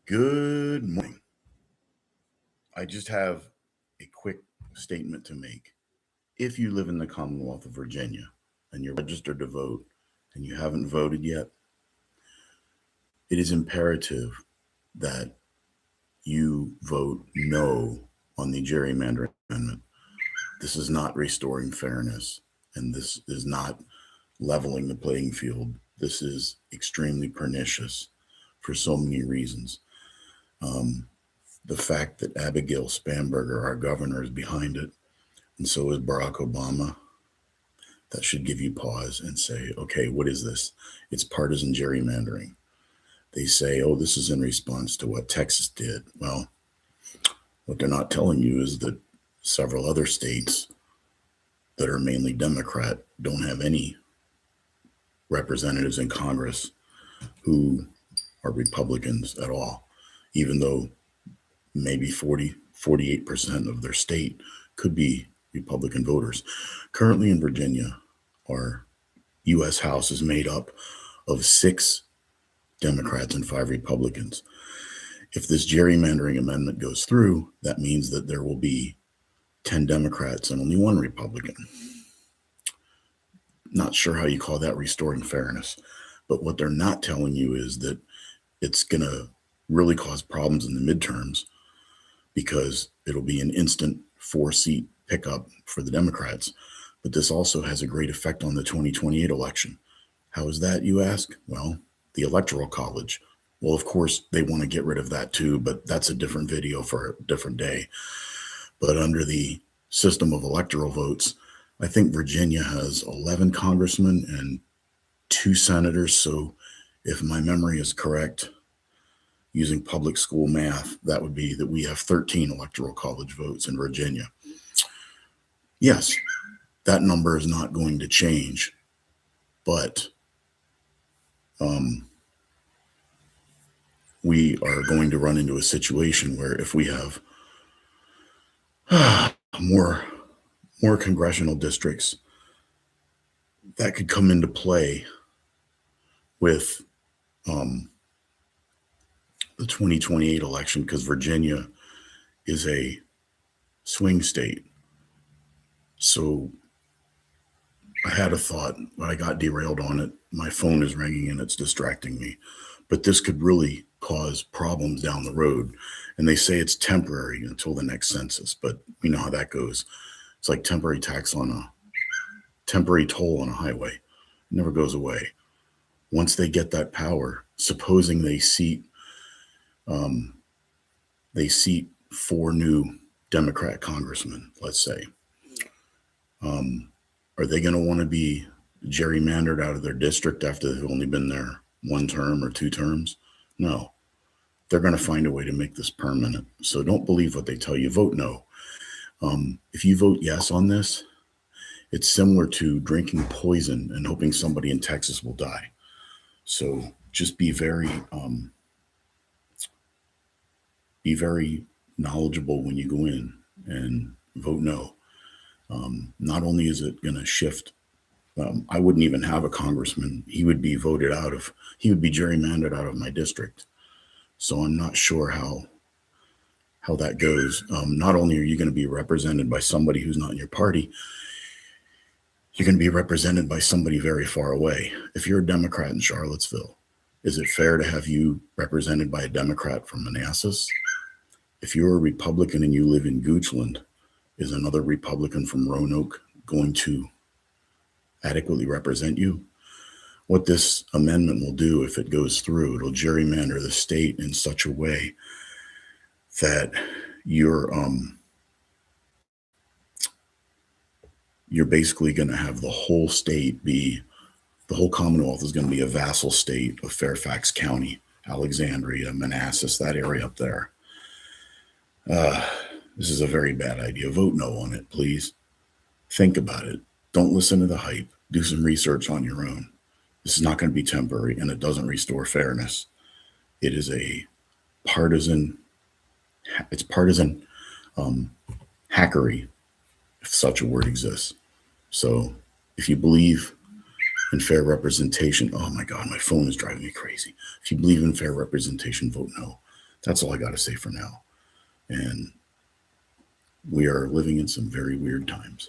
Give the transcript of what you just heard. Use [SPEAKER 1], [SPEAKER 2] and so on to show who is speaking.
[SPEAKER 1] Good morning. I just have a quick statement to make. If you live in the Commonwealth of Virginia and you're registered to vote and you haven't voted yet, it is imperative that you vote no on the gerrymandering amendment. This is not restoring fairness, and this is not leveling the playing field. This is extremely pernicious for so many reasons. Um, the fact that Abigail Spanberger, our governor, is behind it, and so is Barack Obama, that should give you pause and say, okay, what is this? It's partisan gerrymandering. They say, oh, this is in response to what Texas did. Well, what they're not telling you is that several other states that are mainly Democrat don't have any representatives in Congress who are Republicans at all, even though maybe 48% of their state could be Republican voters. Currently in Virginia, our U.S. House is made up of 6 Democrats and 5 Republicans. If this gerrymandering amendment goes through, that means that there will be 10 Democrats and only 1 Republican. Not sure how you call that restoring fairness, but what they're not telling you is that it's going to really cause problems in the midterms because it'll be an instant 4-seat pickup for the Democrats. But this also has a great effect on the 2028 election. How is that, you ask? Well, the Electoral College. Well, of course, they want to get rid of that too, but that's a different video for a different day. But under the system of electoral votes, I think Virginia has 11 congressmen and 2 senators. So if my memory is correct, using public school math, that would be that we have 13 electoral college votes in Virginia. Yes, that number is not going to change, but we are going to run into a situation where if we have more congressional districts, that could come into play with the 2028 election, because Virginia is a swing state. So I had a thought, but I got derailed on it. My phone is ringing and it's distracting me. But this could really cause problems down the road. And they say it's temporary until the next census, but we know how that goes. It's like temporary toll on a highway. It never goes away. Once they get that power, supposing they seat 4 new Democrat congressmen, let's say, are they going to want to be gerrymandered out of their district after they've only been there 1 term or 2 terms? No, they're going to find a way to make this permanent. So don't believe what they tell you. Vote no. If you vote yes on this, it's similar to drinking poison and hoping somebody in Texas will die. So just be very knowledgeable when you go in and vote no. Not only is it going to shift, I wouldn't even have a congressman. He would be gerrymandered out of my district. So I'm not sure how that goes. Not only are you going to be represented by somebody who's not in your party, you're going to be represented by somebody very far away. If you're a Democrat in Charlottesville, is it fair to have you represented by a Democrat from Manassas? If you're a Republican and you live in Goochland, is another Republican from Roanoke going to adequately represent you? What this amendment will do, if it goes through, it'll gerrymander the state in such a way that you're basically going to have the whole Commonwealth is going to be a vassal state of Fairfax County, Alexandria, Manassas, that area up there. This is a very bad idea. Vote no on it, please. Think about it. Don't listen to the hype. Do some research on your own. This is not going to be temporary, and it doesn't restore fairness. It is partisan hackery, if such a word exists. So if you believe in fair representation, oh my God, my phone is driving me crazy. If you believe in fair representation, vote no. That's all I got to say for now. And we are living in some very weird times.